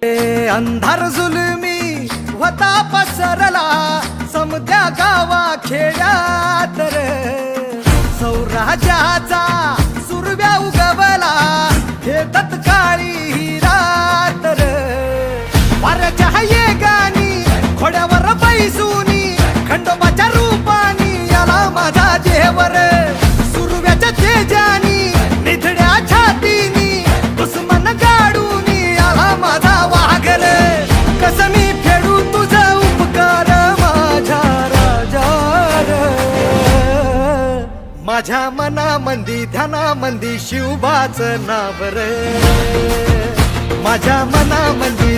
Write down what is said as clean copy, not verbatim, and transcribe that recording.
अंधार जुलमी होता पसरला समद्या गावा खेड्यात रे, सौराजाचा सुरव्या उगवला हे तत्काळी ही रात रे. वाऱ्याच्या येगानी खोड्यावर बैसूनी खंडोबाच्या रूपानी आला माझा जेवर, सुरव्याच्या तेजानी निधड्या छातीनी दुश्मन गाडूनी आला माझा वाघर. कस मी फेडू तुझा उपकार माझ्या राजा रे. माझ्या मनामंदी ध्यानामंदी शिवबाचं नाव रे, माझ्या मनामंदी